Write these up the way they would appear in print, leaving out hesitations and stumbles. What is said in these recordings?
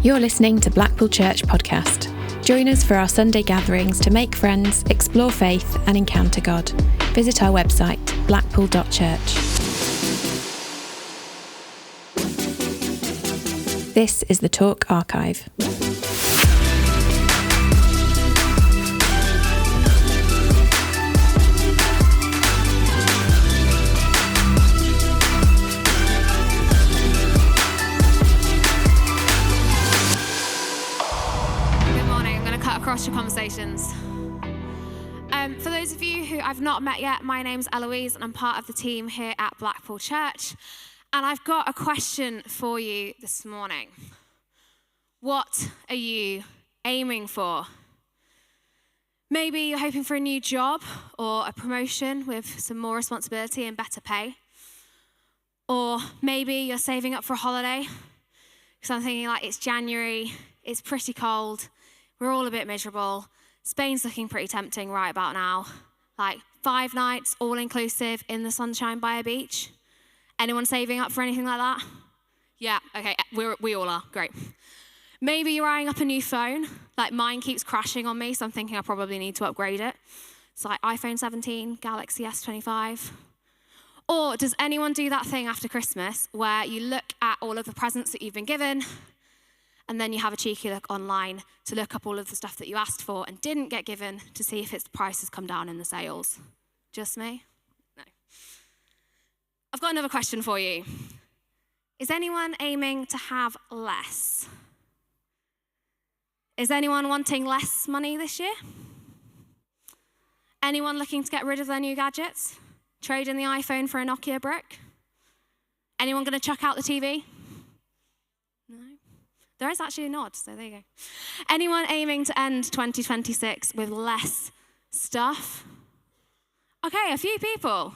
You're listening to Blackpool Church Podcast. Join us for our Sunday gatherings to make friends, explore faith and encounter God. Visit our website, blackpool.church. This is the Talk Archive. Across your conversations. For those of you who I've not met yet, my name's Eloise and I'm part of the team here at Blackpool Church. And I've got a question for you this morning. What are you aiming for? Maybe you're hoping for a new job or a promotion with some more responsibility and better pay. Or maybe you're saving up for a holiday. Because I'm thinking like it's January, it's pretty cold. We're all a bit miserable. Spain's looking pretty tempting right about now. Like 5 nights, all inclusive, in the sunshine by a beach. Anyone saving up for anything like that? Yeah, okay, we all are, great. Maybe you're eyeing up a new phone. Like mine keeps crashing on me, so I'm thinking I probably need to upgrade it. It's like iPhone 17, Galaxy S25. Or does anyone do that thing after Christmas where you look at all of the presents that you've been given, and then you have a cheeky look online to look up all of the stuff that you asked for and didn't get given to see if its price has come down in the sales? Just me? No. I've got another question for you. Is anyone aiming to have less? Is anyone wanting less money this year? Anyone looking to get rid of their new gadgets? Trade in the iPhone for a Nokia brick? Anyone going to chuck out the TV? No? There is actually a nod, so there you go. Anyone aiming to end 2026 with less stuff? Okay, a few people.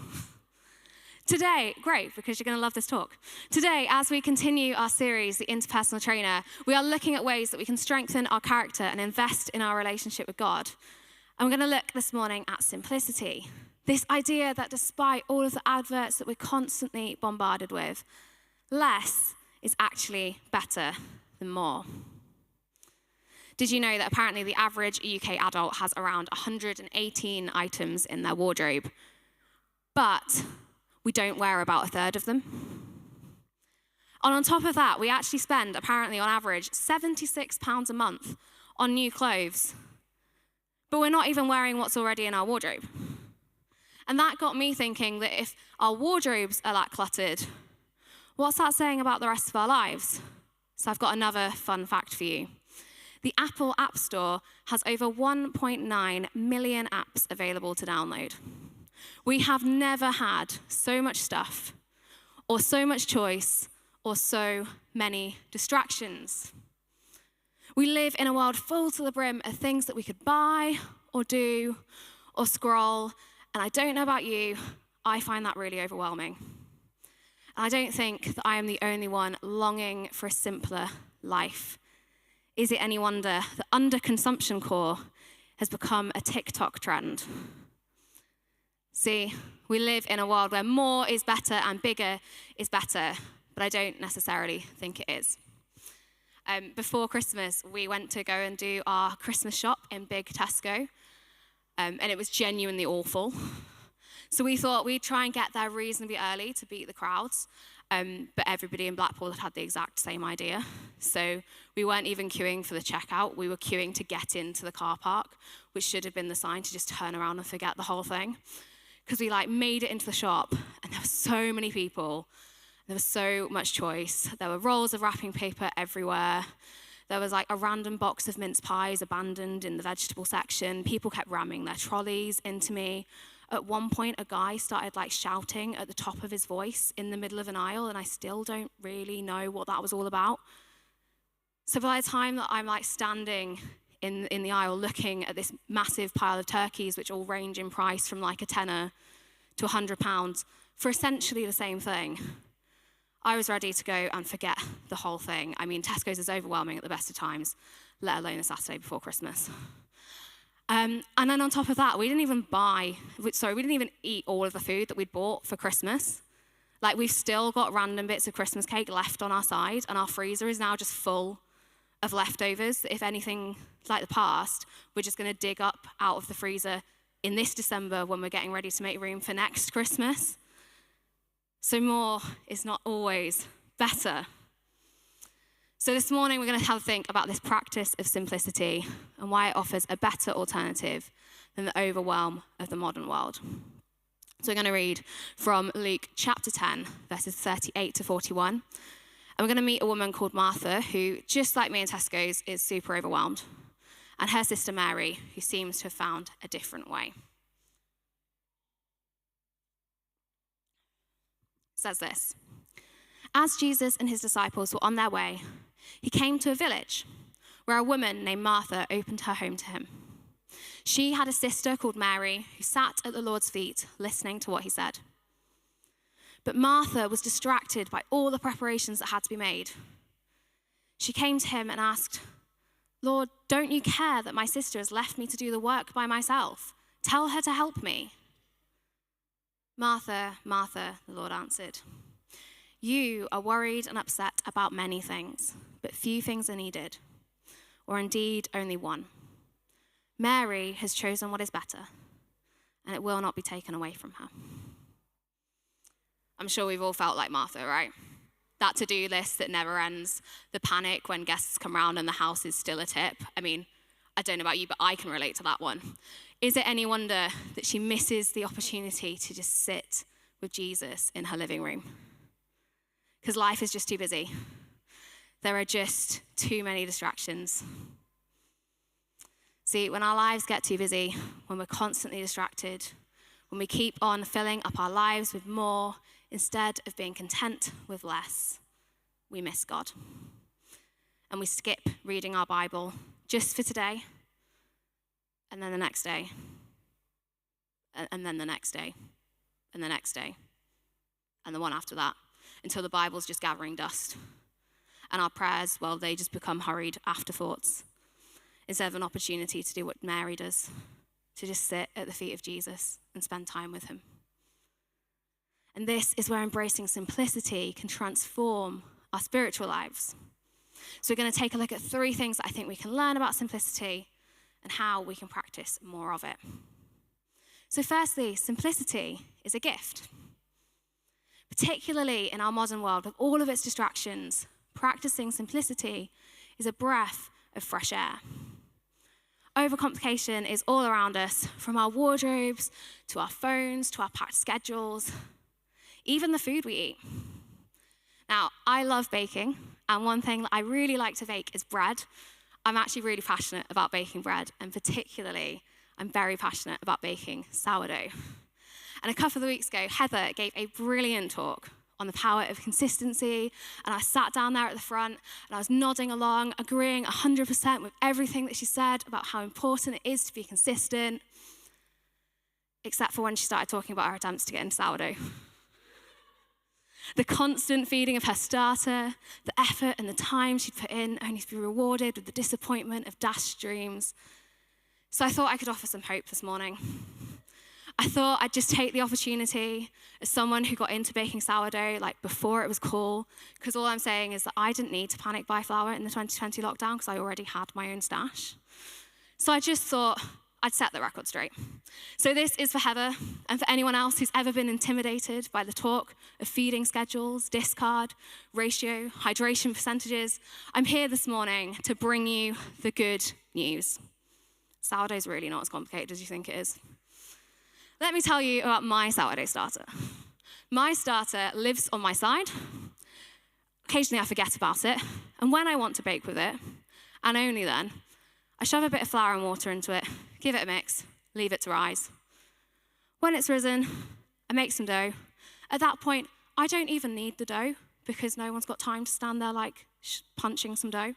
Today, great, because you're going to love this talk. Today, as we continue our series, The Interpersonal Trainer, we are looking at ways that we can strengthen our character and invest in our relationship with God. And we're going to look this morning at simplicity. This idea that despite all of the adverts that we're constantly bombarded with, less is actually better than more. Did you know that apparently the average UK adult has around 118 items in their wardrobe, but we don't wear about a third of them? And on top of that, we actually spend apparently on average £76 a month on new clothes, but we're not even wearing what's already in our wardrobe. And that got me thinking that if our wardrobes are that cluttered, what's that saying about the rest of our lives? So I've got another fun fact for you. The Apple App Store has over 1.9 million apps available to download. We have never had so much stuff, or so much choice, or so many distractions. We live in a world full to the brim of things that we could buy, or do, or scroll, and I don't know about you, I find that really overwhelming. I don't think that I am the only one longing for a simpler life. Is it any wonder that underconsumption core has become a TikTok trend? See, we live in a world where more is better and bigger is better, but I don't necessarily think it is. Before Christmas, we went to go and do our Christmas shop in Big Tesco, and it was genuinely awful. So we thought we'd try and get there reasonably early to beat the crowds, but everybody in Blackpool had the exact same idea. So we weren't even queuing for the checkout, we were queuing to get into the car park, which should have been the sign to just turn around and forget the whole thing. Because we made it into the shop, and there were so many people, there was so much choice. There were rolls of wrapping paper everywhere. There was a random box of mince pies abandoned in the vegetable section. People kept ramming their trolleys into me. At one point, a guy started shouting at the top of his voice in the middle of an aisle, and I still don't really know what that was all about. So by the time that I'm standing in the aisle looking at this massive pile of turkeys, which all range in price from a tenner to £100 for essentially the same thing, I was ready to go and forget the whole thing. I mean, Tesco's is overwhelming at the best of times, let alone a Saturday before Christmas. And then on top of that, we didn't even eat all of the food that we'd bought for Christmas. We've still got random bits of Christmas cake left on our side, and our freezer is now just full of leftovers. If anything like the past, we're just going to dig up out of the freezer in this December when we're getting ready to make room for next Christmas. So more is not always better. So this morning we're going to have a think about this practice of simplicity and why it offers a better alternative than the overwhelm of the modern world. So we're going to read from Luke chapter 10, verses 38 to 41. And we're going to meet a woman called Martha who, just like me in Tesco's, is super overwhelmed. And her sister Mary, who seems to have found a different way. It says this: As Jesus and his disciples were on their way, he came to a village where a woman named Martha opened her home to him. She had a sister called Mary who sat at the Lord's feet listening to what he said. But Martha was distracted by all the preparations that had to be made. She came to him and asked, "Lord, don't you care that my sister has left me to do the work by myself? Tell her to help me." "Martha, Martha," the Lord answered, "you are worried and upset about many things, but few things are needed, or indeed only one. Mary has chosen what is better, and it will not be taken away from her." I'm sure we've all felt like Martha, right? That to-do list that never ends, the panic when guests come round and the house is still a tip. I mean, I don't know about you, but I can relate to that one. Is it any wonder that she misses the opportunity to just sit with Jesus in her living room? Because life is just too busy. There are just too many distractions. See, when our lives get too busy, when we're constantly distracted, when we keep on filling up our lives with more instead of being content with less, we miss God. And we skip reading our Bible just for today, and then the next day, and then the next day, and the next day, and the one after that, until the Bible's just gathering dust. And our prayers, well, they just become hurried afterthoughts, instead of an opportunity to do what Mary does, to just sit at the feet of Jesus and spend time with him. And this is where embracing simplicity can transform our spiritual lives. So we're going to take a look at 3 things that I think we can learn about simplicity and how we can practice more of it. So firstly, simplicity is a gift. Particularly in our modern world with all of its distractions, practicing simplicity is a breath of fresh air. Overcomplication is all around us, from our wardrobes to our phones to our packed schedules, even the food we eat. Now, I love baking, and one thing that I really like to bake is bread. I'm actually really passionate about baking bread, and particularly, I'm very passionate about baking sourdough. And a couple of weeks ago, Heather gave a brilliant talk on the power of consistency, and I sat down there at the front, and I was nodding along, agreeing 100% with everything that she said about how important it is to be consistent, except for when she started talking about her attempts to get into sourdough. The constant feeding of her starter, the effort and the time she'd put in, only to be rewarded with the disappointment of dashed dreams. So I thought I could offer some hope this morning. I thought I'd just take the opportunity as someone who got into baking sourdough like before it was cool, because all I'm saying is that I didn't need to panic buy flour in the 2020 lockdown because I already had my own stash. So I just thought I'd set the record straight. So this is for Heather and for anyone else who's ever been intimidated by the talk of feeding schedules, discard, ratio, hydration percentages. I'm here this morning to bring you the good news. Sourdough's really not as complicated as you think it is. Let me tell you about my sourdough starter. My starter lives on my side. Occasionally I forget about it, and when I want to bake with it, and only then, I shove a bit of flour and water into it, give it a mix, leave it to rise. When it's risen, I make some dough. At that point, I don't even need the dough because no one's got time to stand there like punching some dough.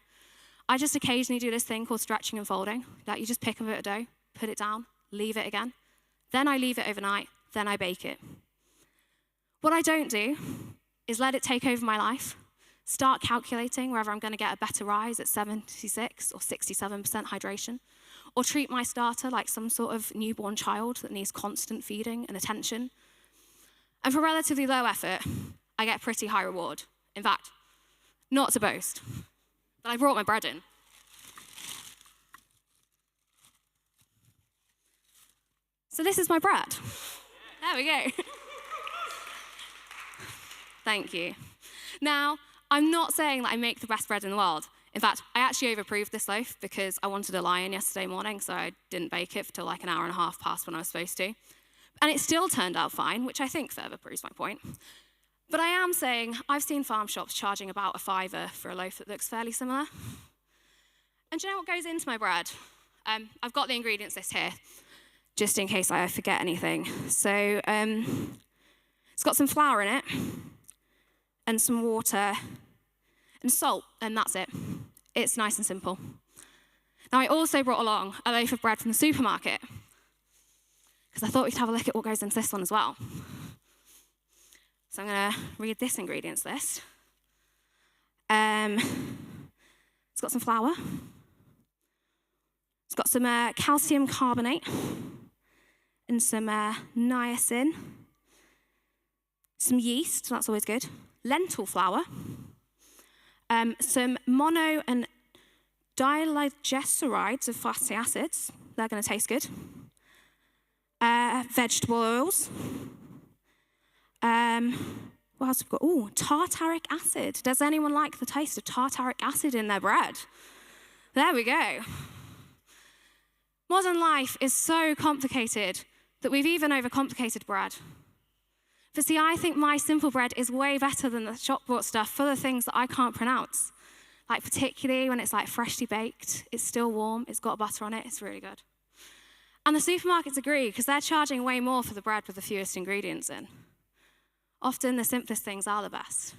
I just occasionally do this thing called stretching and folding. Like you just pick a bit of dough, put it down, leave it again. Then I leave it overnight, then I bake it. What I don't do is let it take over my life, start calculating whether I'm going to get a better rise at 76 or 67% hydration, or treat my starter like some sort of newborn child that needs constant feeding and attention. And for relatively low effort, I get pretty high reward. In fact, not to boast, but I brought my bread in. So this is my bread. There we go. Thank you. Now, I'm not saying that I make the best bread in the world. In fact, I actually overapproved this loaf because I wanted a lie-in yesterday morning, so I didn't bake it till like an hour and a half past when I was supposed to. And it still turned out fine, which I think further proves my point. But I am saying I've seen farm shops charging about $5 for a loaf that looks fairly similar. And do you know what goes into my bread? I've got the ingredients list here, just in case I forget anything. So it's got some flour in it, and some water, and salt, and that's it. It's nice and simple. Now, I also brought along a loaf of bread from the supermarket, because I thought we'd have a look at what goes into this one as well. So I'm going to read this ingredients list. It's got some flour. It's got some calcium carbonate and some niacin, some yeast, that's always good, lentil flour, some mono and diglycerides of fatty acids, they're going to taste good, vegetable oils, what else have we got? Oh, tartaric acid. Does anyone like the taste of tartaric acid in their bread? There we go. Modern life is so complicated that we've even overcomplicated bread. But see, I think my simple bread is way better than the shop-bought stuff full of things that I can't pronounce. Like particularly when it's like freshly baked, it's still warm, it's got butter on it, it's really good. And the supermarkets agree because they're charging way more for the bread with the fewest ingredients in. Often the simplest things are the best.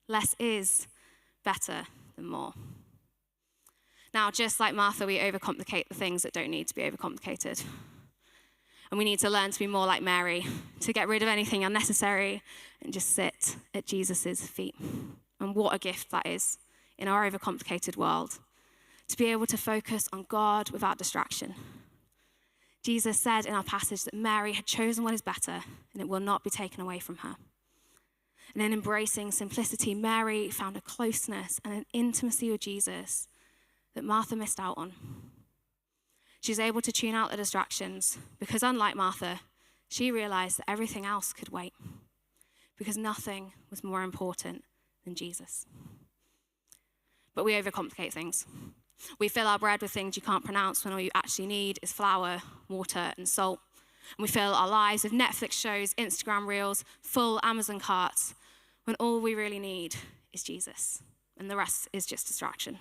Less is better than more. Now, just like Martha, we overcomplicate the things that don't need to be overcomplicated. And we need to learn to be more like Mary, to get rid of anything unnecessary and just sit at Jesus' feet. And what a gift that is in our overcomplicated world, to be able to focus on God without distraction. Jesus said in our passage that Mary had chosen what is better and it will not be taken away from her. And in embracing simplicity, Mary found a closeness and an intimacy with Jesus that Martha missed out on. She's able to tune out the distractions because, unlike Martha, she realized that everything else could wait because nothing was more important than Jesus. But we overcomplicate things. We fill our bread with things you can't pronounce when all you actually need is flour, water, and salt. And we fill our lives with Netflix shows, Instagram reels, full Amazon carts, when all we really need is Jesus, and the rest is just distraction.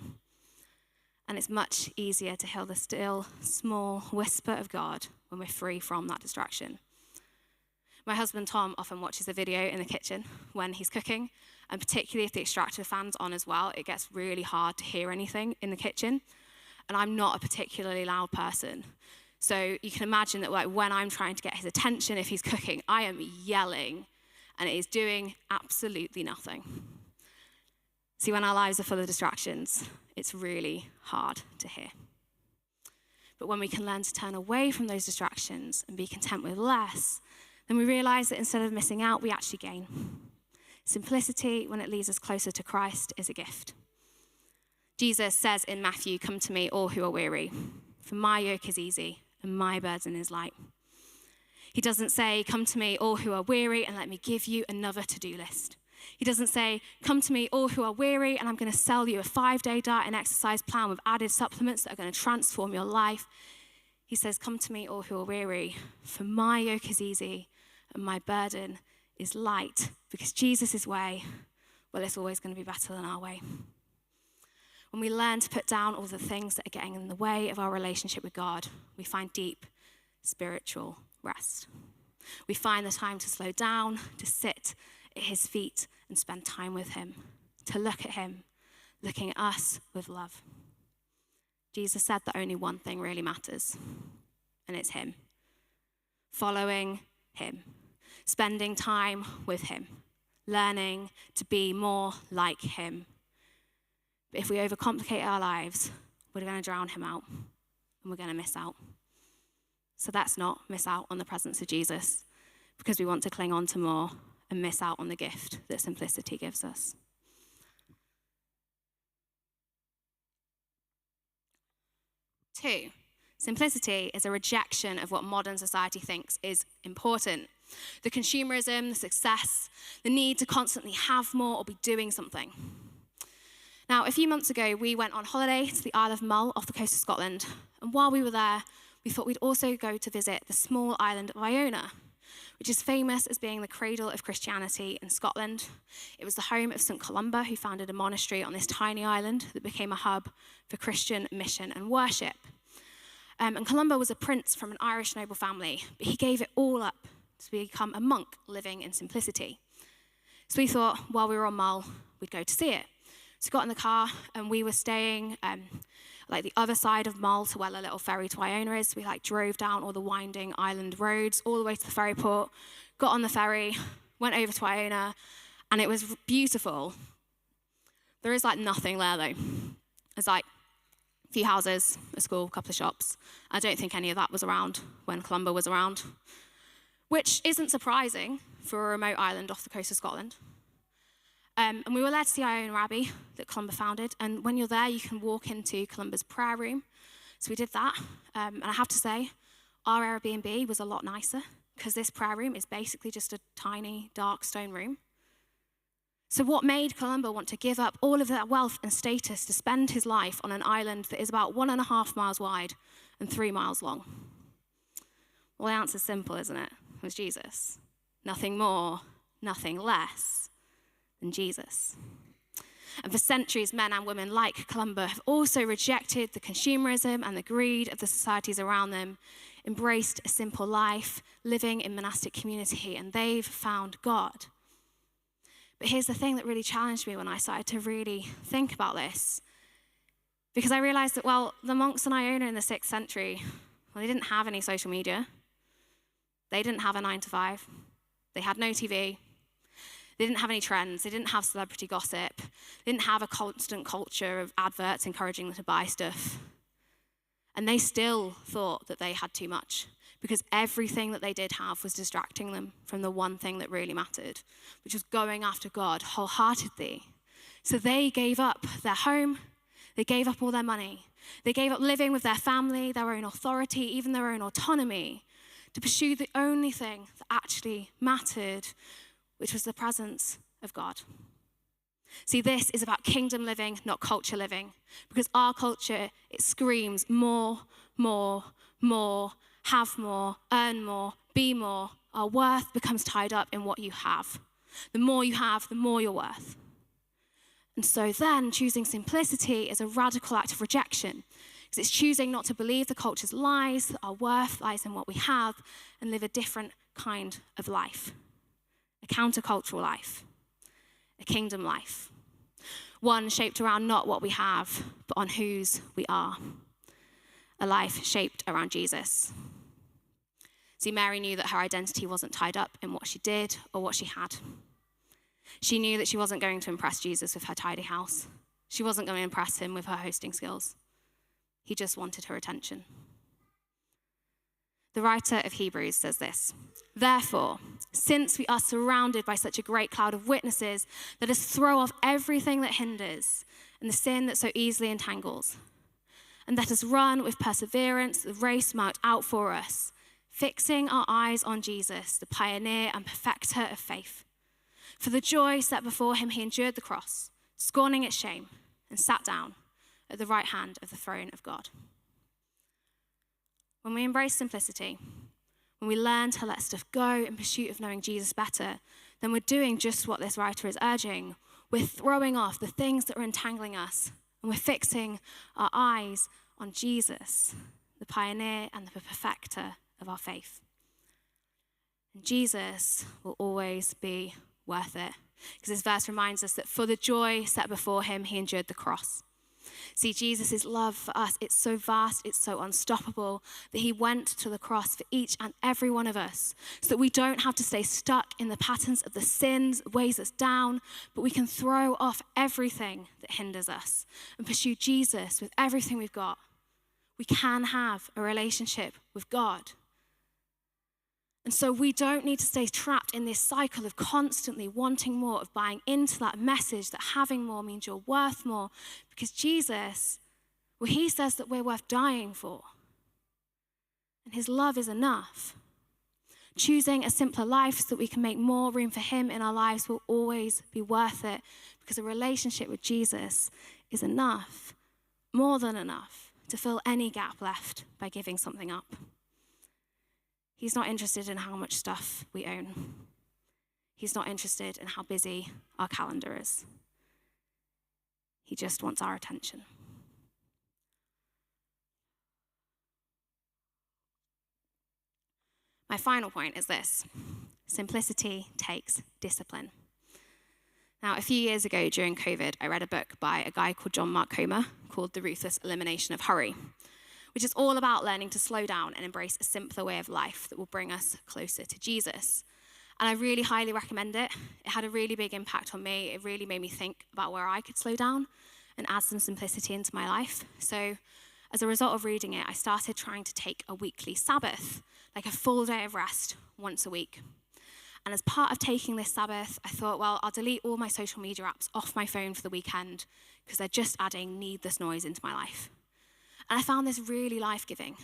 And it's much easier to hear the still, small whisper of God when we're free from that distraction. My husband Tom often watches a video in the kitchen when he's cooking, and particularly if the extractor fan's on as well, it gets really hard to hear anything in the kitchen. And I'm not a particularly loud person. So you can imagine that like when I'm trying to get his attention if he's cooking, I am yelling, and it is doing absolutely nothing. See, when our lives are full of distractions, it's really hard to hear. But when we can learn to turn away from those distractions and be content with less, then we realize that instead of missing out, we actually gain. Simplicity, when it leads us closer to Christ, is a gift. Jesus says in Matthew, "Come to me, all who are weary, for my yoke is easy and my burden is light." He doesn't say, "Come to me, all who are weary, and let me give you another to-do list." He doesn't say, "Come to me, all who are weary, and I'm going to sell you a 5-day diet and exercise plan with added supplements that are going to transform your life." He says, "Come to me, all who are weary, for my yoke is easy and my burden is light." Because Jesus' way, well, it's always going to be better than our way. When we learn to put down all the things that are getting in the way of our relationship with God, we find deep spiritual rest. We find the time to slow down, to sit at his feet and spend time with him, to look at him, looking at us with love. Jesus said that only one thing really matters, and it's him. Following him, spending time with him, learning to be more like him. But if we overcomplicate our lives, we're going to drown him out, and we're going to miss out. So let's not miss out on the presence of Jesus because we want to cling on to more and miss out on the gift that simplicity gives us. Two, Simplicity is a rejection of what modern society thinks is important. The consumerism, the success, the need to constantly have more or be doing something. Now, a few months ago, we went on holiday to the Isle of Mull off the coast of Scotland. And while we were there, we thought we'd also go to visit the small island of Iona, which is famous as being the cradle of Christianity in Scotland. It was the home of St. Columba, who founded a monastery on this tiny island that became a hub for Christian mission and worship. And Columba was a prince from an Irish noble family, but he gave it all up to become a monk living in simplicity. So we thought, while we were on Mull, we'd go to see it. So we got in the car, and we were staying like the other side of Mull to where the little ferry to Iona is. We drove down all the winding island roads all the way to the ferry port, got on the ferry, went over to Iona, and it was beautiful. There is nothing there though. There's a few houses, a school, a couple of shops. I don't think any of that was around when Columba was around, which isn't surprising for a remote island off the coast of Scotland. And we were led to the Iona Abbey that Columba founded, and when you're there, you can walk into Columba's prayer room. So we did that, and I have to say, our Airbnb was a lot nicer, because this prayer room is basically just a tiny, dark stone room. So what made Columba want to give up all of that wealth and status to spend his life on an island that is about 1.5 miles wide and 3 miles long? Well, the answer's simple, isn't it? It was Jesus. Nothing more, nothing less than Jesus. And for centuries, men and women like Columba have also rejected the consumerism and the greed of the societies around them, embraced a simple life, living in monastic community, and they've found God. But here's the thing that really challenged me when I started to really think about this. Because I realized that, the monks in Iona in the 6th century, they didn't have any social media. They didn't have a 9-to-5. They had no TV. They didn't have any trends. They didn't have celebrity gossip. They didn't have a constant culture of adverts encouraging them to buy stuff. And they still thought that they had too much, because everything that they did have was distracting them from the one thing that really mattered, which was going after God wholeheartedly. So they gave up their home. They gave up all their money. They gave up living with their family, their own authority, even their own autonomy, to pursue the only thing that actually mattered, which was the presence of God. See, this is about kingdom living, not culture living, because our culture, it screams more, more, more, have more, earn more, be more. Our worth becomes tied up in what you have. The more you have, the more you're worth. And so then choosing simplicity is a radical act of rejection, because it's choosing not to believe the culture's lies, that our worth lies in what we have, and live a different kind of life. A countercultural life, a kingdom life. One shaped around not what we have, but on whose we are. A life shaped around Jesus. See, Mary knew that her identity wasn't tied up in what she did or what she had. She knew that she wasn't going to impress Jesus with her tidy house. She wasn't going to impress him with her hosting skills. He just wanted her attention. The writer of Hebrews says this: "Therefore, since we are surrounded by such a great cloud of witnesses, let us throw off everything that hinders and the sin that so easily entangles. And let us run with perseverance the race marked out for us, fixing our eyes on Jesus, the pioneer and perfecter of faith. For the joy set before him, he endured the cross, scorning its shame, and sat down at the right hand of the throne of God." When we embrace simplicity, when we learn to let stuff go in pursuit of knowing Jesus better, then we're doing just what this writer is urging. We're throwing off the things that are entangling us, and we're fixing our eyes on Jesus, the pioneer and the perfecter of our faith. And Jesus will always be worth it, because this verse reminds us that for the joy set before him, he endured the cross. See, Jesus' love for us, it's so vast, it's so unstoppable, that he went to the cross for each and every one of us, so that we don't have to stay stuck in the patterns of the sins that weighs us down, but we can throw off everything that hinders us and pursue Jesus with everything we've got. We can have a relationship with God. And so we don't need to stay trapped in this cycle of constantly wanting more, of buying into that message that having more means you're worth more. Because Jesus, he says that we're worth dying for. And his love is enough. Choosing a simpler life so that we can make more room for him in our lives will always be worth it, because a relationship with Jesus is enough, more than enough, to fill any gap left by giving something up. He's not interested in how much stuff we own. He's not interested in how busy our calendar is. He just wants our attention. My final point is this: simplicity takes discipline. Now, a few years ago during COVID, I read a book by a guy called John Mark Comer called The Ruthless Elimination of Hurry, which is all about learning to slow down and embrace a simpler way of life that will bring us closer to Jesus. And I really highly recommend it. It had a really big impact on me. It really made me think about where I could slow down and add some simplicity into my life. So as a result of reading it, I started trying to take a weekly Sabbath, like a full day of rest once a week. And as part of taking this Sabbath, I thought, well, I'll delete all my social media apps off my phone for the weekend because they're just adding needless noise into my life. And I found this really life-giving.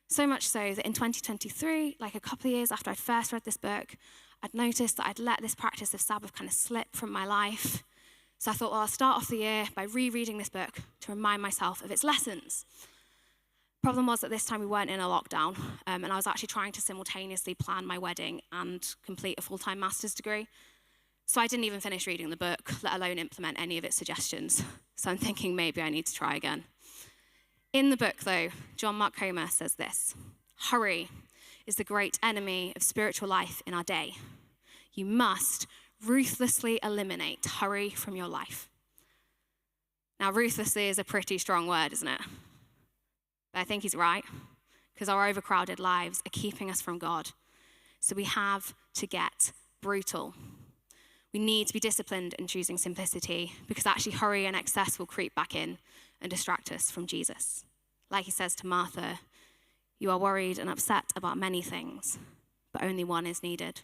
So much so that in 2023, like a couple of years after I'd first read this book, I'd noticed that I'd let this practice of Sabbath kind of slip from my life. So I thought, well, I'll start off the year by rereading this book to remind myself of its lessons. Problem was that this time we weren't in a lockdown, and I was actually trying to simultaneously plan my wedding and complete a full-time master's degree. So I didn't even finish reading the book, let alone implement any of its suggestions. So I'm thinking maybe I need to try again. In the book, though, John Mark Comer says this: hurry is the great enemy of spiritual life in our day. You must ruthlessly eliminate hurry from your life. Now, ruthlessly is a pretty strong word, isn't it? But I think he's right, because our overcrowded lives are keeping us from God. So we have to get brutal. We need to be disciplined in choosing simplicity, because actually hurry and excess will creep back in and distract us from Jesus. Like he says to Martha, you are worried and upset about many things, but only one is needed.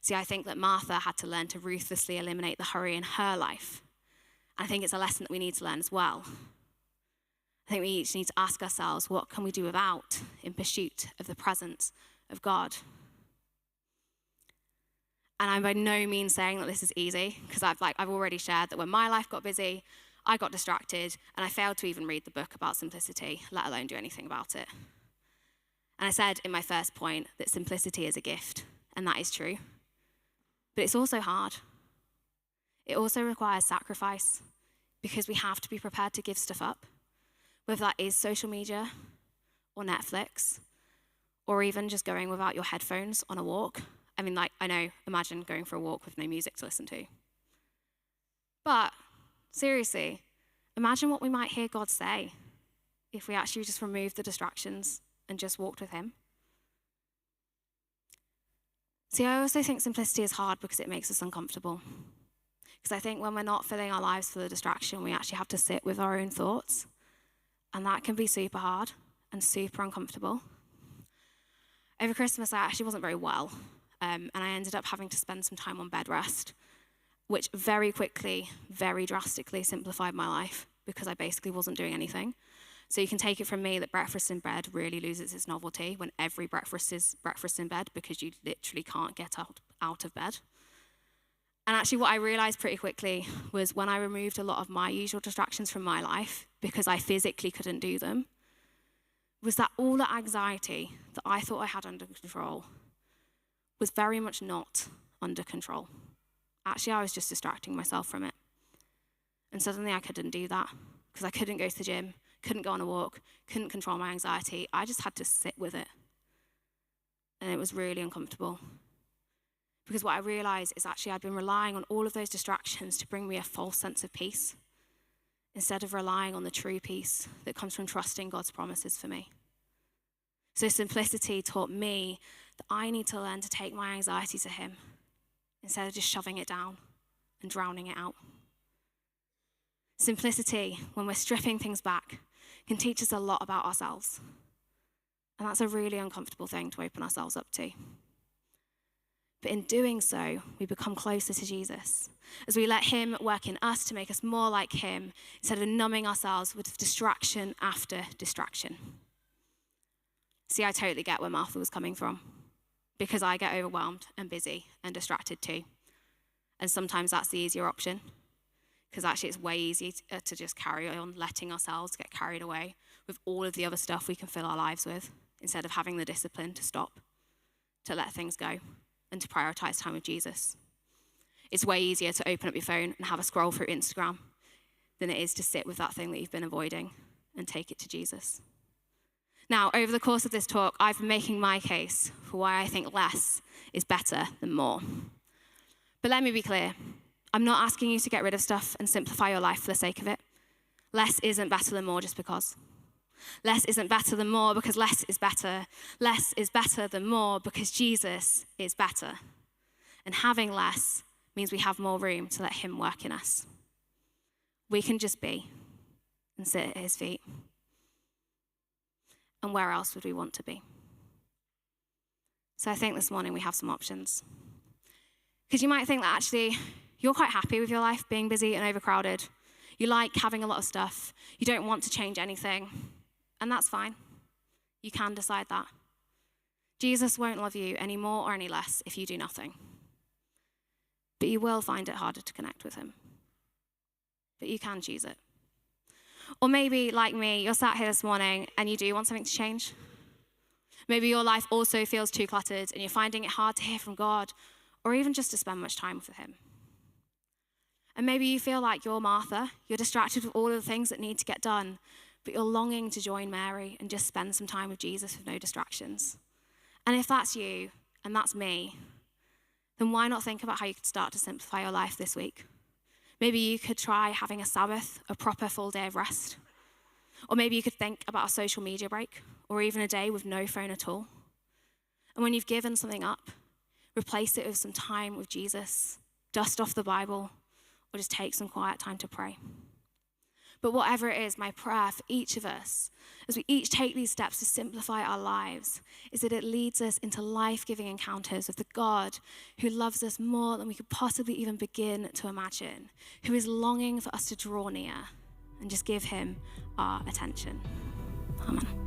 See, I think that Martha had to learn to ruthlessly eliminate the hurry in her life. I think it's a lesson that we need to learn as well. I think we each need to ask ourselves, what can we do without in pursuit of the presence of God? And I'm by no means saying that this is easy, because I've already shared that when my life got busy, I got distracted, and I failed to even read the book about simplicity, let alone do anything about it. And I said in my first point that simplicity is a gift, and that is true. But it's also hard. It also requires sacrifice, because we have to be prepared to give stuff up, whether that is social media or Netflix, or even just going without your headphones on a walk. I mean, I know, imagine going for a walk with no music to listen to. But seriously, imagine what we might hear God say if we actually just removed the distractions and just walked with him. See, I also think simplicity is hard because it makes us uncomfortable. Because I think when we're not filling our lives for the distraction, we actually have to sit with our own thoughts. And that can be super hard and super uncomfortable. Over Christmas, I actually wasn't very well. And I ended up having to spend some time on bed rest, which very quickly, very drastically simplified my life because I basically wasn't doing anything. So you can take it from me that breakfast in bed really loses its novelty when every breakfast is breakfast in bed, because you literally can't get out of bed. And actually what I realized pretty quickly was when I removed a lot of my usual distractions from my life because I physically couldn't do them, was that all the anxiety that I thought I had under control was very much not under control. Actually, I was just distracting myself from it. And suddenly I couldn't do that because I couldn't go to the gym, couldn't go on a walk, couldn't control my anxiety. I just had to sit with it. And it was really uncomfortable. Because what I realized is actually I'd been relying on all of those distractions to bring me a false sense of peace, instead of relying on the true peace that comes from trusting God's promises for me. So simplicity taught me that I need to learn to take my anxiety to him instead of just shoving it down and drowning it out. Simplicity, when we're stripping things back, can teach us a lot about ourselves. And that's a really uncomfortable thing to open ourselves up to. But in doing so, we become closer to Jesus, as we let him work in us to make us more like him, instead of numbing ourselves with distraction after distraction. See, I totally get where Martha was coming from, because I get overwhelmed and busy and distracted too. And sometimes that's the easier option, because actually it's way easier to just carry on letting ourselves get carried away with all of the other stuff we can fill our lives with, instead of having the discipline to stop, to let things go, and to prioritize time with Jesus. It's way easier to open up your phone and have a scroll through Instagram than it is to sit with that thing that you've been avoiding and take it to Jesus. Now, over the course of this talk, I've been making my case for why I think less is better than more. But let me be clear. I'm not asking you to get rid of stuff and simplify your life for the sake of it. Less isn't better than more just because. Less isn't better than more because less is better. Less is better than more because Jesus is better. And having less means we have more room to let him work in us. We can just be and sit at his feet. And where else would we want to be? So I think this morning we have some options. Because you might think that actually you're quite happy with your life being busy and overcrowded. You like having a lot of stuff. You don't want to change anything. And that's fine. You can decide that. Jesus won't love you any more or any less if you do nothing. But you will find it harder to connect with him. But you can choose it. Or maybe, like me, you're sat here this morning and you do want something to change. Maybe your life also feels too cluttered and you're finding it hard to hear from God, or even just to spend much time with him. And maybe you feel like you're Martha, you're distracted with all of the things that need to get done, but you're longing to join Mary and just spend some time with Jesus with no distractions. And if that's you, and that's me, then why not think about how you could start to simplify your life this week? Maybe you could try having a Sabbath, a proper full day of rest. Or maybe you could think about a social media break, or even a day with no phone at all. And when you've given something up, replace it with some time with Jesus, dust off the Bible, or just take some quiet time to pray. But whatever it is, my prayer for each of us, as we each take these steps to simplify our lives, is that it leads us into life-giving encounters with the God who loves us more than we could possibly even begin to imagine, who is longing for us to draw near and just give him our attention. Amen.